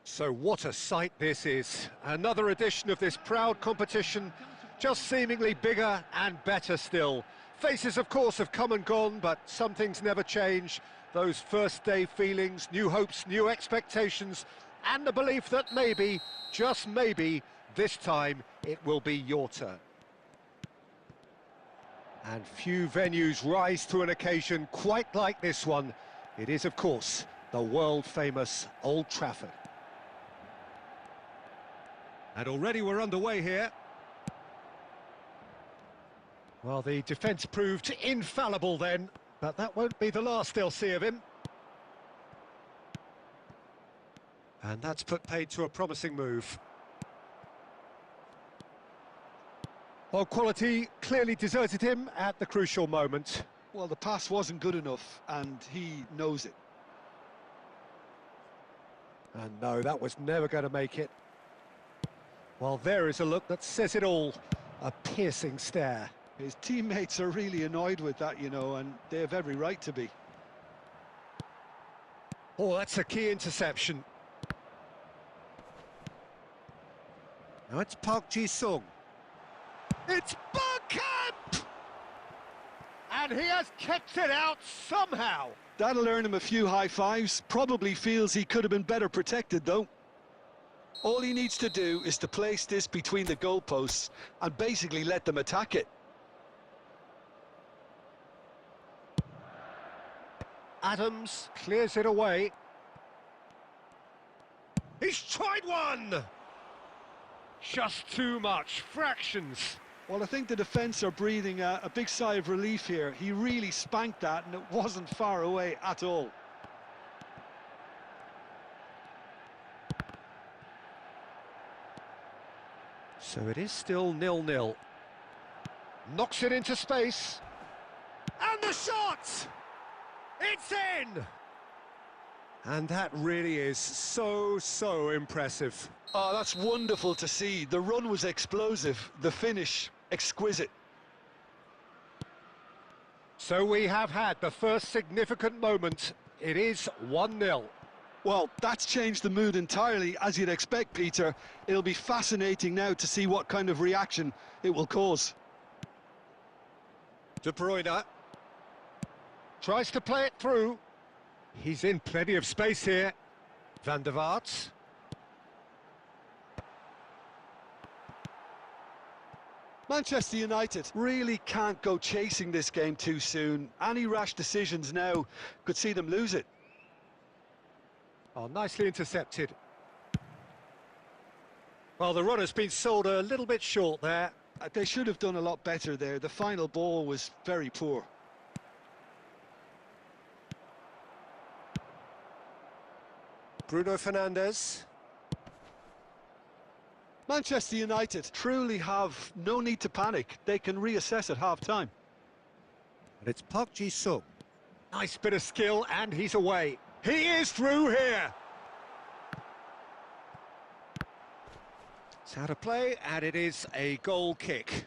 So what a sight this is. Another edition of this proud competition, just seemingly bigger and better still. Faces, of course, have come and gone, but some things never change. Those first day feelings, new hopes, new expectations, and the belief that maybe, just maybe, this time it will be your turn. And few venues rise to an occasion quite like this one. It is, of course, the world-famous Old Trafford. And already we're underway here. Well, the defence proved infallible then, but that won't be the last they'll see of him. And that's put paid to a promising move. Well, quality clearly deserted him at the crucial moment. Well, the pass wasn't good enough, and he knows it. And no, that was never going to make it. Well, there is a look that says it all. A piercing stare. His teammates are really annoyed with that, you know, and they have every right to be. Oh, that's a key interception. Now it's Park Ji-sung. It's Bergkamp! And he has kicked it out somehow. That'll earn him a few high fives. Probably feels he could have been better protected, though. All he needs to do is to place this between the goalposts and basically let them attack it. Adams clears it away. He's tried one! Just too much, fractions. Well, I think the defence are breathing a big sigh of relief here. He really spanked that and it wasn't far away at all. So it is still 0-0. Knocks it into space. And the shot! It's in! And that really is so impressive. Oh, that's wonderful to see. The run was explosive, the finish exquisite. So we have had the first significant moment. It is 1-0. Well, that's changed the mood entirely, as you'd expect, Peter. It'll be fascinating now to see what kind of reaction it will cause. De Bruyne tries to play it through. He's in plenty of space here. Van der Vaart. Manchester United really can't go chasing this game too soon. Any rash decisions now could see them lose it. Oh, nicely intercepted. Well, the runner's been sold a little bit short there. They should have done a lot better there. The final ball was very poor. Bruno Fernandes. Manchester United truly have no need to panic. They can reassess at half-time. And it's Park Ji-sung. Nice bit of skill, and he's away. He is through here. It's out of play, and it is a goal kick.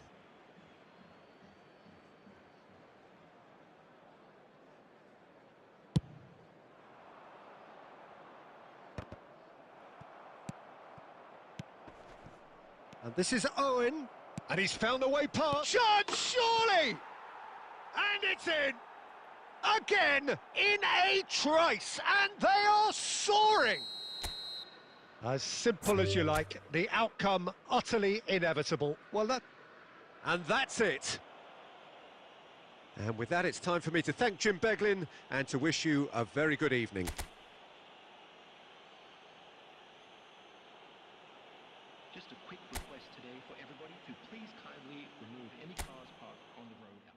And this is Owen, and he's found a way past. Shot, surely! And it's in! Again, in a trice, and they are soaring! As simple as you like, the outcome utterly inevitable. And that's it. And with that, it's time for me to thank Jim Beglin and to wish you a very good evening. Just a quick request today for everybody to please kindly remove any cars parked on the road outside.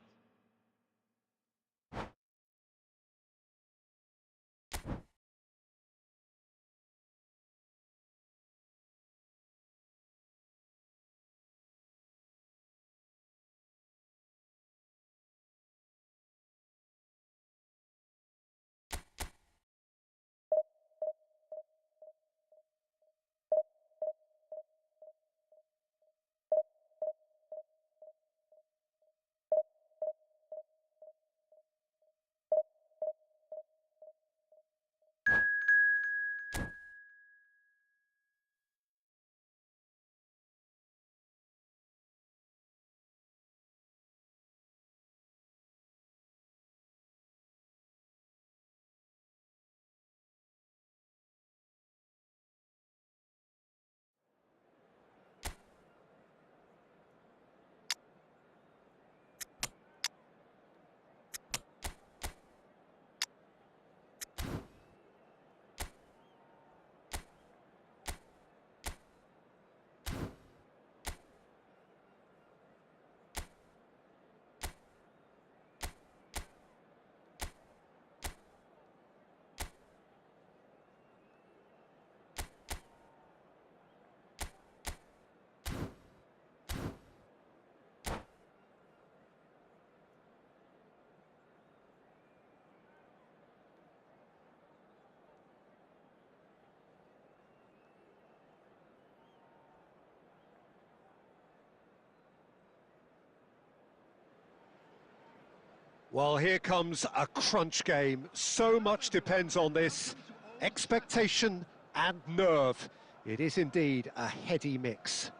Well, here comes a crunch game. So much depends on this. Expectation and nerve. It is indeed a heady mix.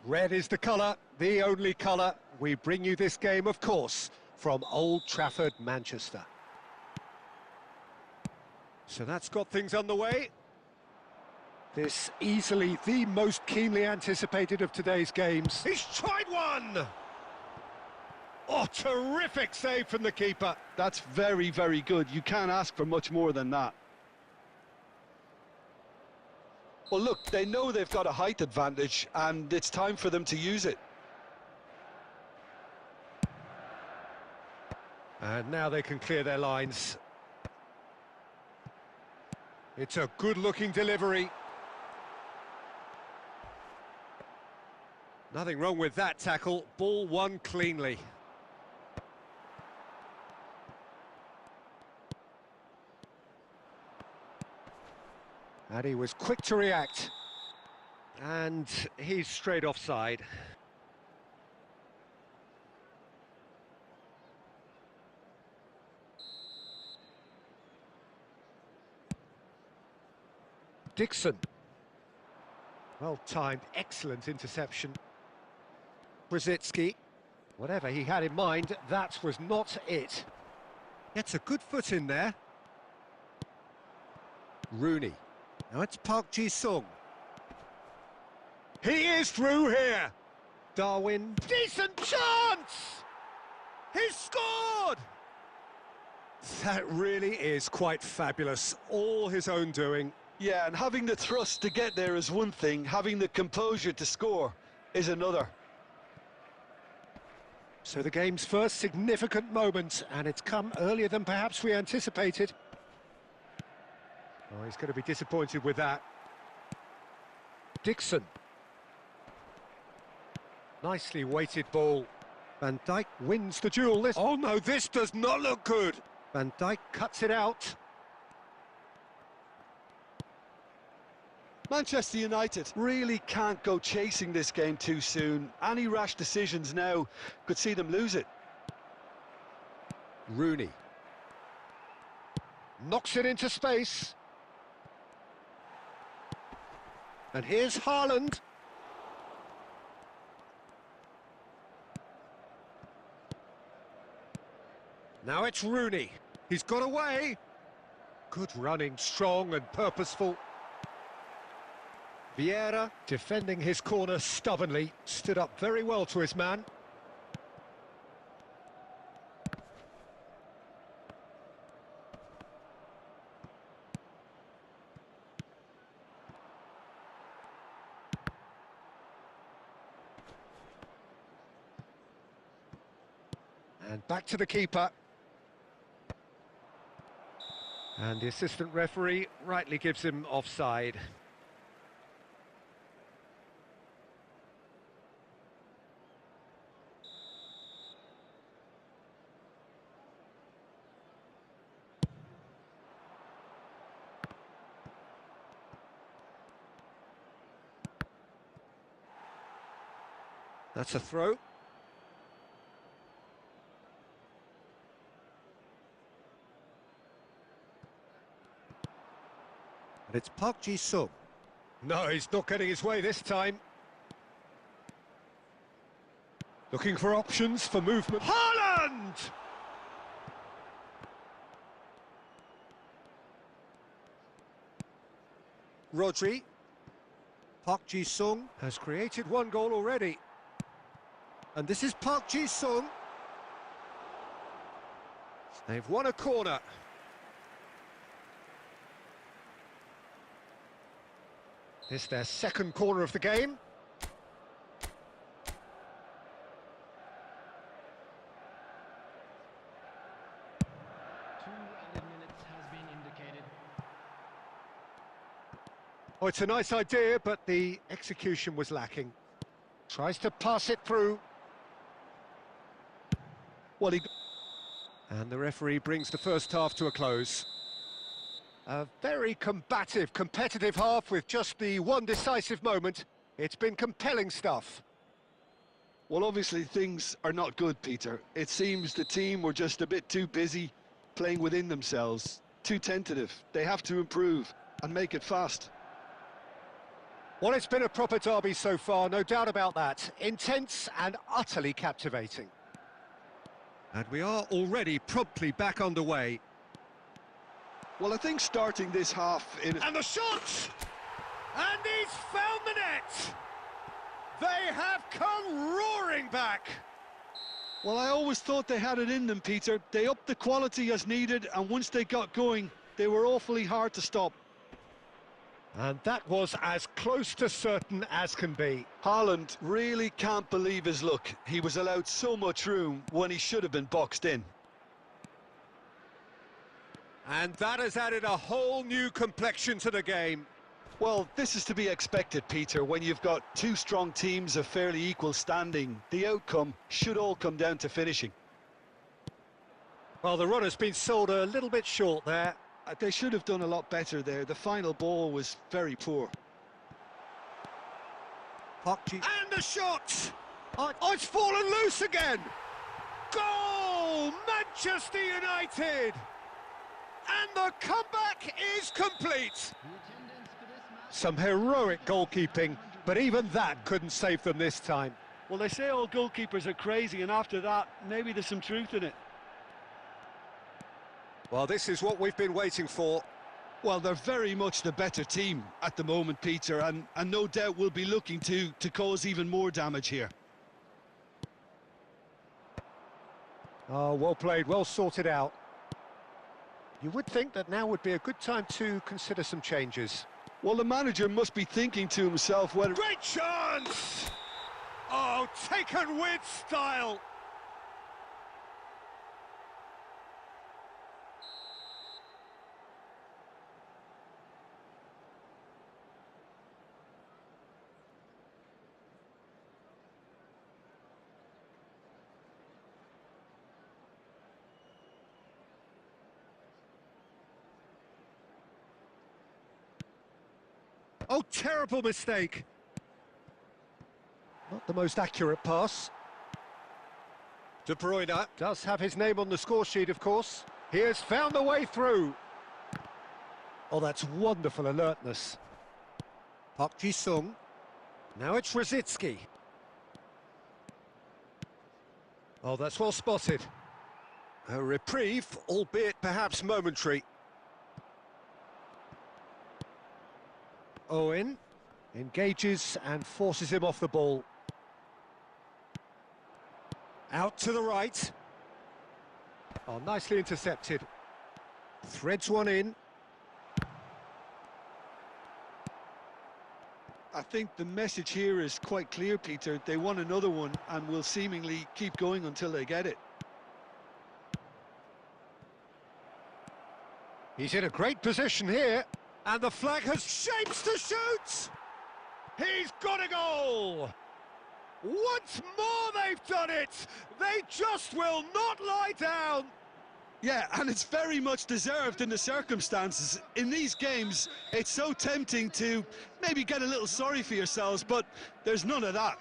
Red is the colour, the only colour. We bring you this game, of course, from Old Trafford, Manchester. So that's got things underway. This easily the most keenly anticipated of today's games. He's tried one! Oh, terrific save from the keeper. That's very, very good. You can't ask for much more than that. Well, look, they know they've got a height advantage, and it's time for them to use it. And now they can clear their lines. It's a good-looking delivery. Nothing wrong with that tackle. Ball won cleanly. And he was quick to react. And he's straight offside. Dixon. Well timed, excellent interception. Brzezinski. Whatever he had in mind, that was not it. Gets a good foot in there. Rooney. Now it's Park Ji-sung. He is through here. Darwin, decent chance! He's scored! That really is quite fabulous, all his own doing. Yeah, and having the thrust to get there is one thing, having the composure to score is another. So the game's first significant moment, and it's come earlier than perhaps we anticipated. Oh, he's going to be disappointed with that. Dixon. Nicely weighted ball. Van Dijk wins the duel. Oh no, this does not look good. Van Dijk cuts it out. Manchester United really can't go chasing this game too soon. Any rash decisions now could see them lose it. Rooney. Knocks it into space. And here's Haaland. Now it's Rooney. He's got away. Good running, strong and purposeful. Vieira, defending his corner stubbornly, stood up very well to his man. And back to the keeper. And the assistant referee rightly gives him offside. That's a throw. And it's Park Ji-sung. No, he's not getting his way this time. Looking for options for movement. Haaland! Rodri. Park Ji-sung has created one goal already. And this is Park Ji-sung. They've won a corner. This is their second corner of the game. Oh, it's a nice idea, but the execution was lacking. Tries to pass it through. And the referee brings the first half to a close. A very combative, competitive half with just the one decisive moment. It's been compelling stuff. Well, obviously things are not good, Peter. It seems the team were just a bit too busy playing within themselves, too tentative. They have to improve and make it fast. Well, it's been a proper derby so far, no doubt about that. Intense and utterly captivating. And we are already promptly back underway. Well, I think starting this half in... And the shot! And he's found the net! They have come roaring back! Well, I always thought they had it in them, Peter. They upped the quality as needed, and once they got going, they were awfully hard to stop. And that was as close to certain as can be. Haaland really can't believe his luck. He was allowed so much room when he should have been boxed in. And that has added a whole new complexion to the game. Well, this is to be expected, Peter. When you've got two strong teams of fairly equal standing, the outcome should all come down to finishing. Well, the run has been sold a little bit short there. They should have done a lot better there. The final ball was very poor. And the shot! Oh, it's fallen loose again! Goal! Manchester United! And the comeback is complete! Some heroic goalkeeping, but even that couldn't save them this time. Well, they say all goalkeepers are crazy, and after that, maybe there's some truth in it. Well, this is what we've been waiting for. Well, they're very much the better team at the moment, Peter, and no doubt will be looking to cause even more damage here. Oh, well played, well sorted out. You would think that now would be a good time to consider some changes. Well, the manager must be thinking to himself whether... Great chance! Oh, taken with style! Oh, terrible mistake. Not the most accurate pass. De Bruyne does have his name on the score sheet, of course. He has found the way through. Oh, that's wonderful alertness. Park Ji-sung. Now it's Rosicki. Oh, that's well spotted. A reprieve, albeit perhaps momentary. Owen engages and forces him off the ball. Out to the right. Oh, nicely intercepted. Threads one in. I think the message here is quite clear, Peter. They want another one and will seemingly keep going until they get it. He's in a great position here. And the flag has shapes to shoot! He's got a goal! Once more they've done it! They just will not lie down! Yeah, and it's very much deserved in the circumstances. In these games, it's so tempting to maybe get a little sorry for yourselves, but there's none of that.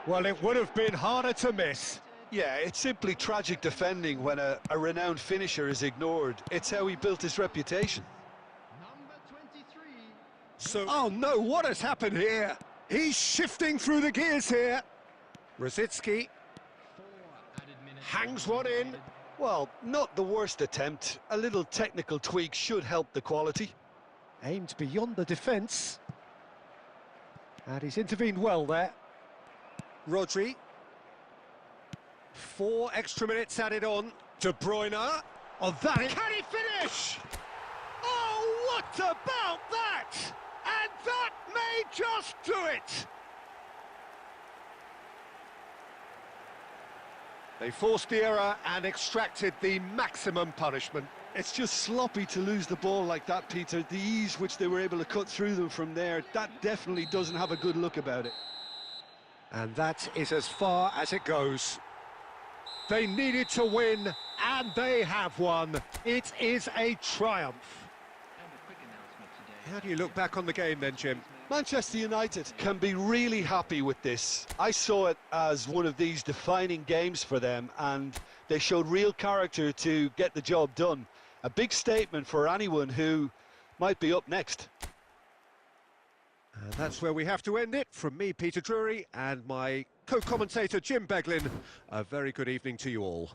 Well, it would have been harder to miss. Yeah, it's simply tragic defending when a renowned finisher is ignored. It's how he built his reputation. Oh no, what has happened here? He's shifting through the gears here. Rosicki hangs one in. Well, not the worst attempt. A little technical tweak should help the quality. Aimed beyond the defence. And he's intervened well there. Rodri. 4 extra minutes added on. De Bruyne. Oh, that... Can he finish? Oh, what about that? And that may just do it. They forced the error and extracted the maximum punishment. It's just sloppy to lose the ball like that, Peter. The ease which they were able to cut through them from there, that definitely doesn't have a good look about it. And that is as far as it goes. They needed to win, and they have won. It is a triumph. How do you look back on the game then, Jim? Manchester United can be really happy with this. I saw it as one of these defining games for them, and they showed real character to get the job done. A big statement for anyone who might be up next. And that's where we have to end it. From me, Peter Drury, and my co-commentator, Jim Beglin. A very good evening to you all.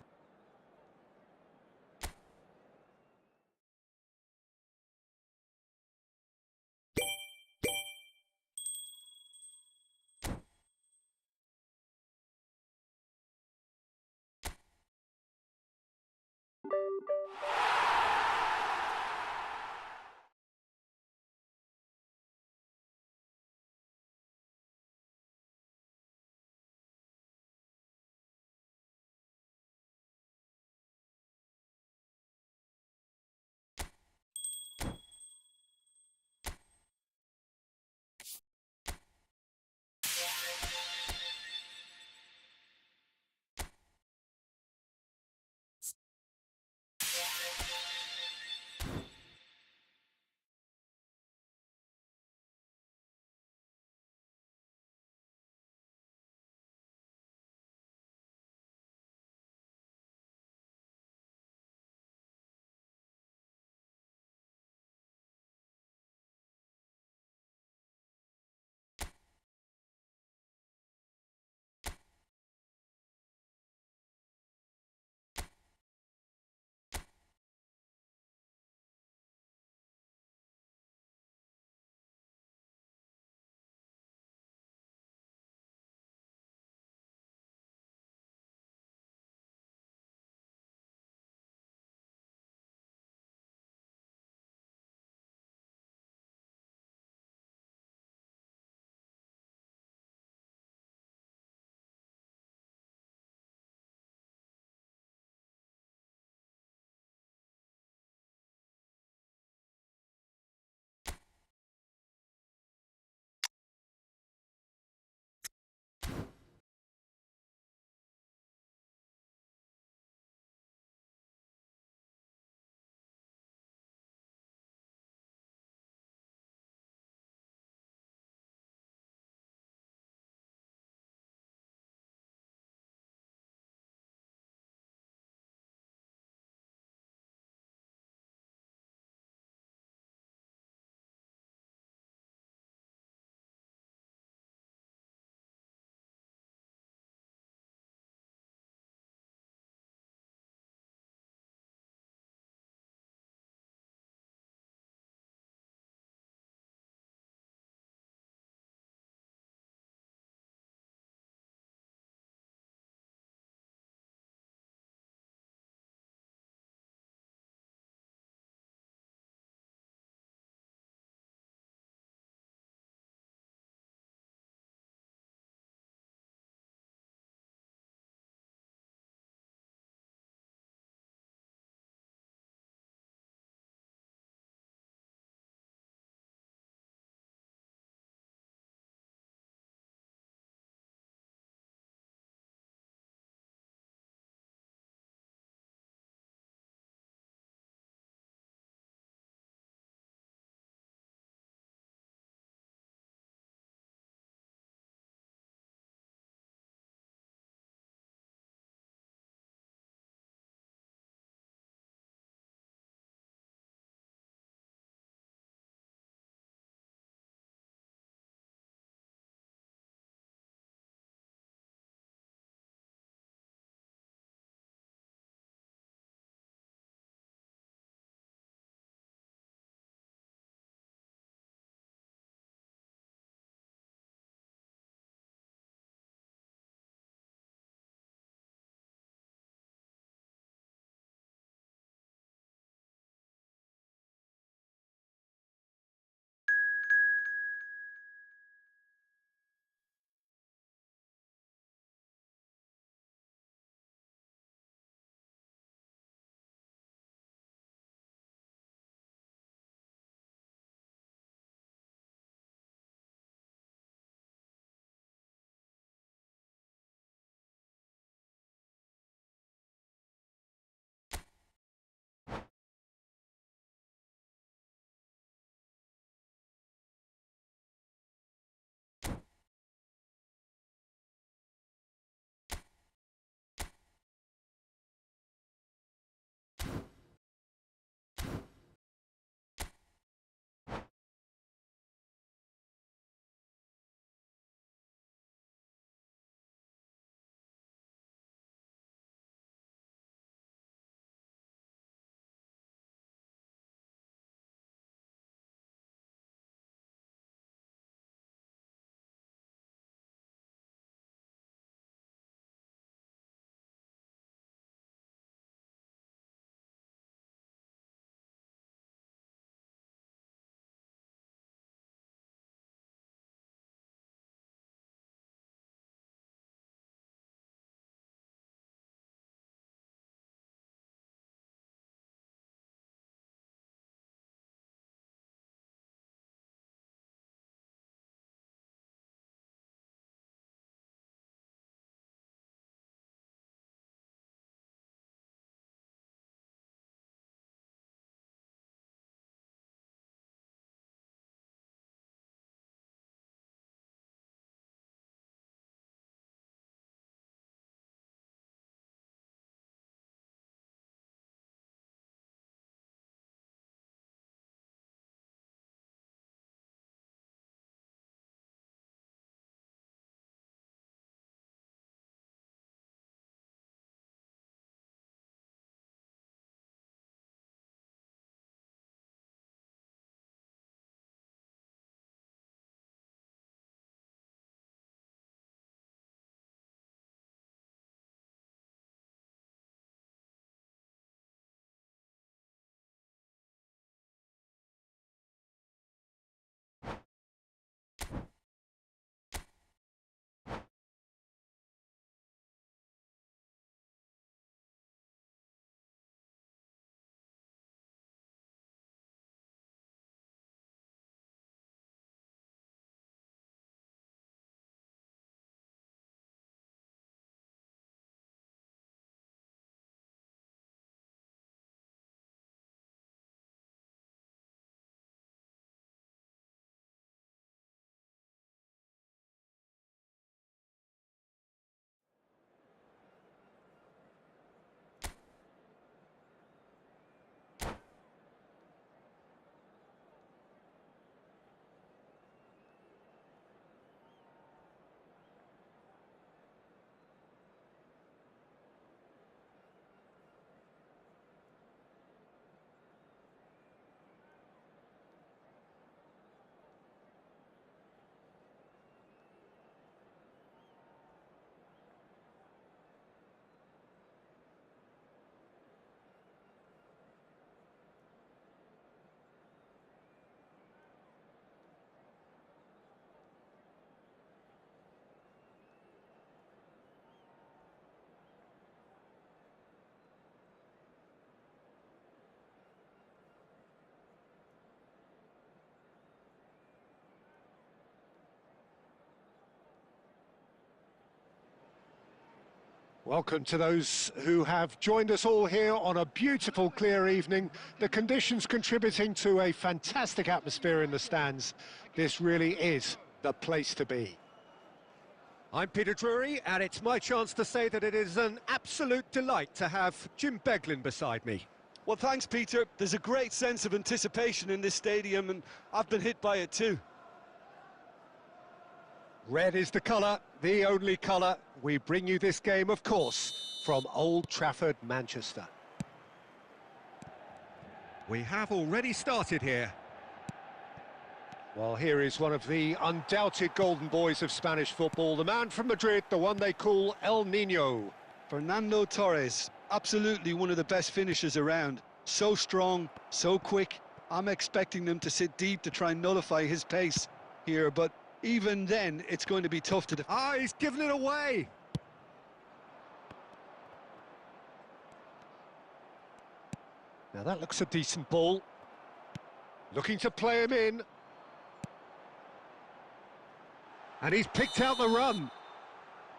Welcome to those who have joined us all here on a beautiful, clear evening. The conditions contributing to a fantastic atmosphere in the stands. This really is the place to be. I'm Peter Drury, and it's my chance to say that it is an absolute delight to have Jim Beglin beside me. Well, thanks, Peter. There's a great sense of anticipation in this stadium, and I've been hit by it too. Red is the colour, the only colour. We bring you this game, of course, from Old Trafford, Manchester. We have already started here. Well, here is one of the undoubted golden boys of Spanish football, the man from Madrid, the one they call El Niño. Fernando Torres, absolutely one of the best finishers around. So strong, so quick. I'm expecting them to sit deep to try and nullify his pace here, but even then, it's going to be tough to defend. Ah, he's given it away. Now that looks a decent ball. Looking to play him in. And he's picked out the run.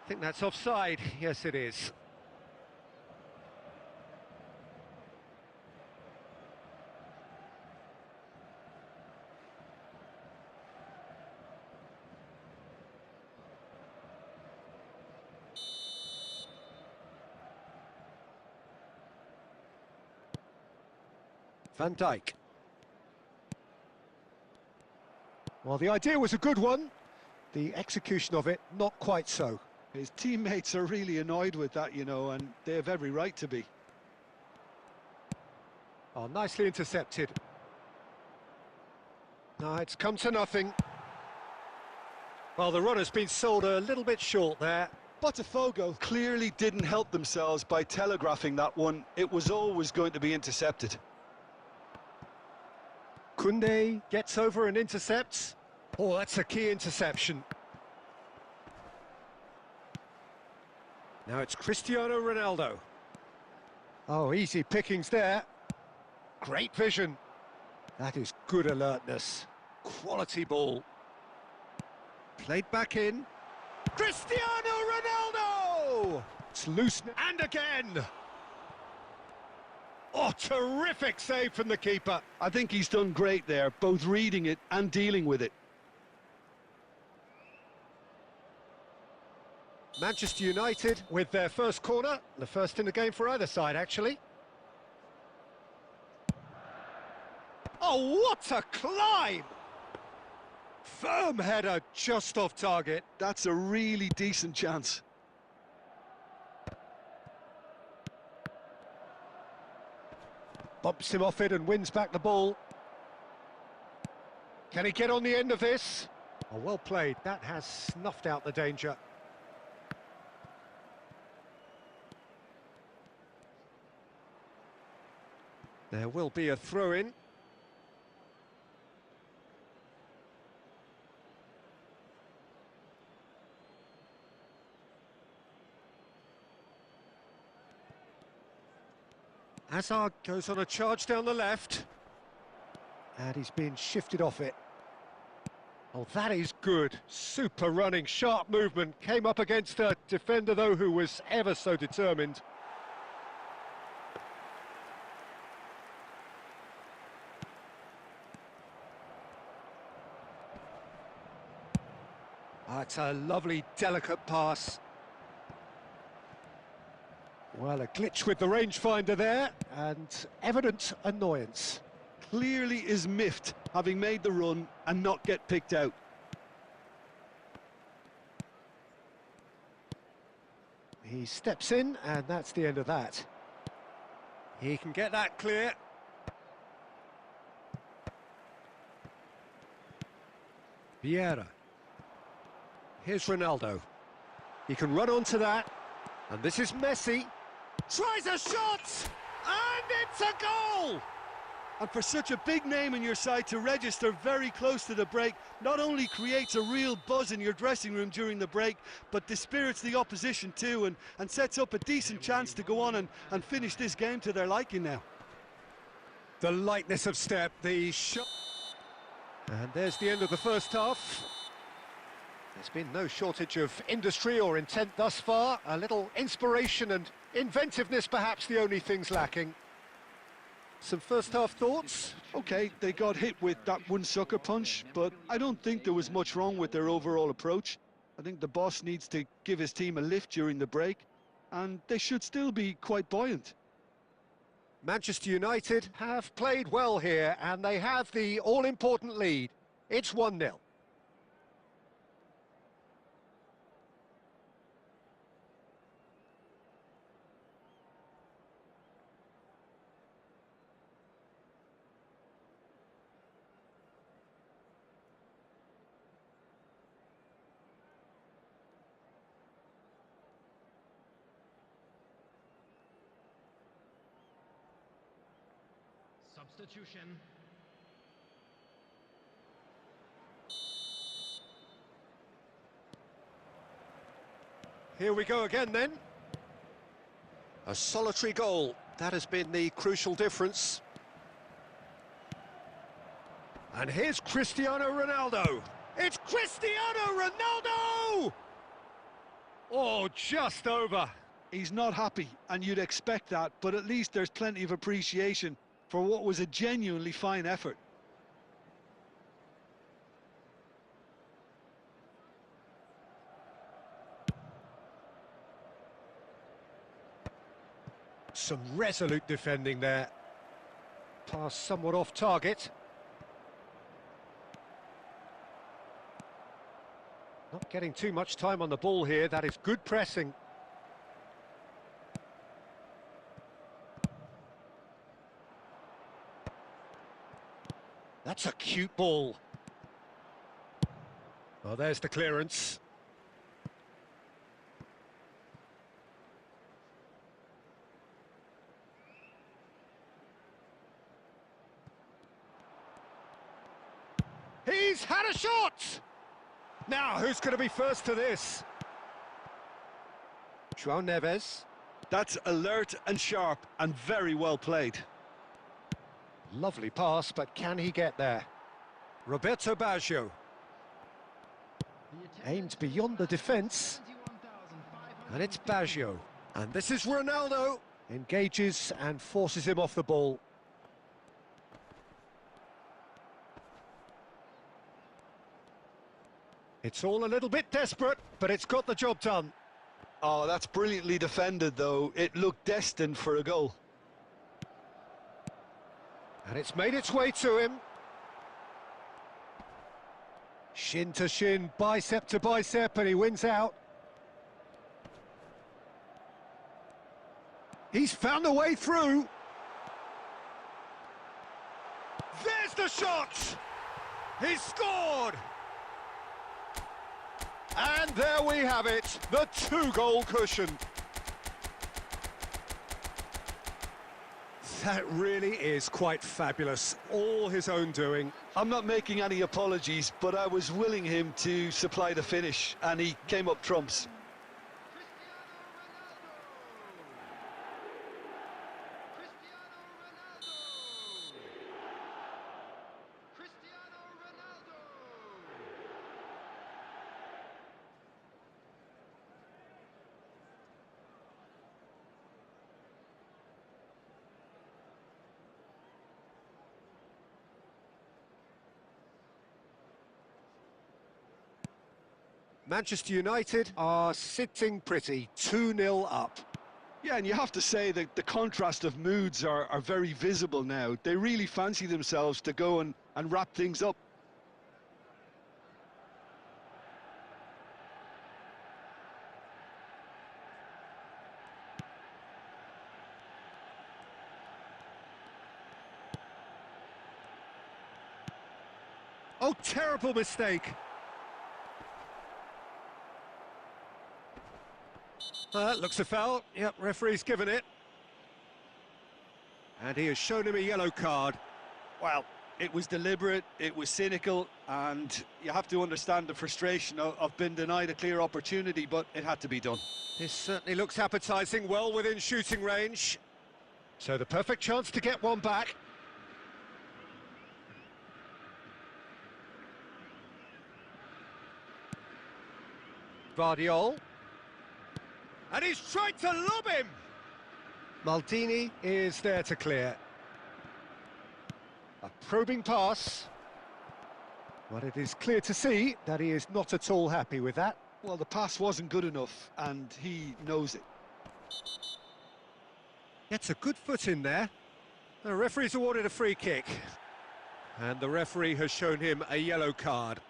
I think that's offside. Yes, it is. Van Dijk. Well, the idea was a good one. The execution of it, not quite so. His teammates are really annoyed with that, you know, and they have every right to be. Oh, nicely intercepted. No, it's come to nothing. Well, the run has been sold a little bit short there. Botafogo clearly didn't help themselves by telegraphing that one. It was always going to be intercepted. Koundé gets over and intercepts. Oh, that's a key interception. Now it's Cristiano Ronaldo. Oh, easy pickings there. Great vision. That is good alertness. Quality ball. Played back in. Cristiano Ronaldo! It's loose. And again! Oh, terrific save from the keeper. I think he's done great there, both reading it and dealing with it. Manchester United with their first corner, the first in the game for either side, actually. Oh, what a climb! Firm header just off target. That's a really decent chance. Bumps him off it and wins back the ball. Can he get on the end of this? Oh, well played. That has snuffed out the danger. There will be a throw-in. Hazard goes on a charge down the left. And he's been shifted off it. Oh, that is good. Super running, sharp movement. Came up against a defender, though, who was ever so determined. Oh, it's a lovely, delicate pass. Well, a glitch with the rangefinder there, and evident annoyance. Clearly is miffed, having made the run and not get picked out. He steps in, and that's the end of that. He can get that clear. Vieira. Here's Ronaldo. He can run onto that, and this is Messi. Tries a shot, and it's a goal! And for such a big name in your side to register very close to the break, not only creates a real buzz in your dressing room during the break, but dispirits the opposition too, and sets up a decent chance to go on and finish this game to their liking now. The lightness of step, the shot. And there's the end of the first half. There's been no shortage of industry or intent thus far. A little inspiration and inventiveness, perhaps the only things lacking. Some first-half thoughts? Okay, they got hit with that one sucker punch, but I don't think there was much wrong with their overall approach. I think the boss needs to give his team a lift during the break, and they should still be quite buoyant. Manchester United have played well here, and they have the all-important lead. It's 1-0. Substitution. Here we go again then. A solitary goal. That has been the crucial difference. And here's Cristiano Ronaldo. It's Cristiano Ronaldo! Oh, just over. He's not happy, and you'd expect that, but at least there's plenty of appreciation for what was a genuinely fine effort. Some resolute defending there. Pass somewhat off target. Not getting too much time on the ball here. That is good pressing. That's a cute ball. Well, there's the clearance. He's had a shot! Now, who's going to be first to this? João Neves. That's alert and sharp and very well played. Lovely pass, but can he get there? Roberto Baggio. Aimed beyond the defence. And it's Baggio. And this is Ronaldo. Engages and forces him off the ball. It's all a little bit desperate, but it's got the job done. Oh, that's brilliantly defended, though. It looked destined for a goal. And it's made its way to him. Shin to shin, bicep to bicep, and he wins out. He's found a way through. There's the shot! He's scored! And there we have it, the two-goal cushion. That really is quite fabulous, all his own doing. I'm not making any apologies, but I was willing him to supply the finish, and he came up trumps. Manchester United are sitting pretty, 2-0 up. Yeah, and you have to say that the contrast of moods are very visible now. They really fancy themselves to go and wrap things up. Oh, terrible mistake. Looks a foul. Yep, referee's given it. And he has shown him a yellow card. Well, it was deliberate, it was cynical, and you have to understand the frustration of being denied a clear opportunity, but it had to be done. This certainly looks appetising, well within shooting range. So the perfect chance to get one back. Vardiol. And he's tried to lob him! Maldini is there to clear. A probing pass. But it is clear to see that he is not at all happy with that. Well, the pass wasn't good enough, and he knows it. Gets a good foot in there. The referee's awarded a free kick. And the referee has shown him a yellow card.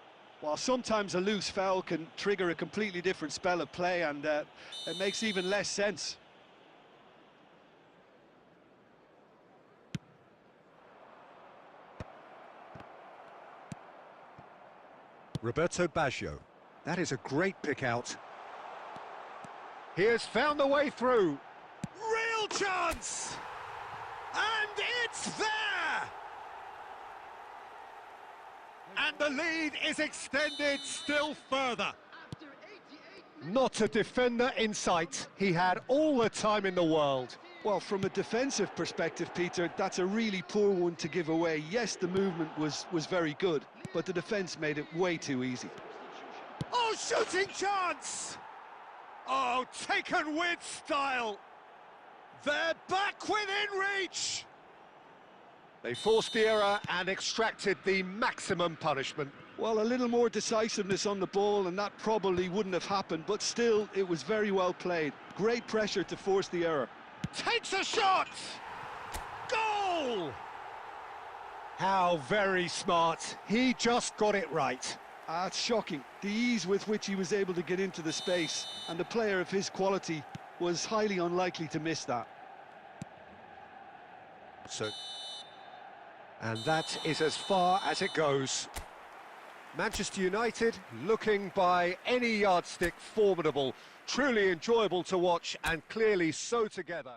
While sometimes a loose foul can trigger a completely different spell of play, and it makes even less sense. Roberto Baggio. That is a great pick out. He has found the way through. Real chance! And it's there! And the lead is extended still further. Not a defender in sight. He had all the time in the world. Well, from a defensive perspective, Peter, that's a really poor one to give away. Yes, the movement was very good, but the defence made it way too easy. Oh, shooting chance! Oh, taken with style. They're back within reach. They forced the error and extracted the maximum punishment. Well, a little more decisiveness on the ball and that probably wouldn't have happened, but still, it was very well played. Great pressure to force the error. Takes a shot! Goal! How very smart. He just got it right. It's shocking, the ease with which he was able to get into the space, and a player of his quality was highly unlikely to miss that. And that is as far as it goes. Manchester United, looking by any yardstick formidable, truly enjoyable to watch and clearly so together.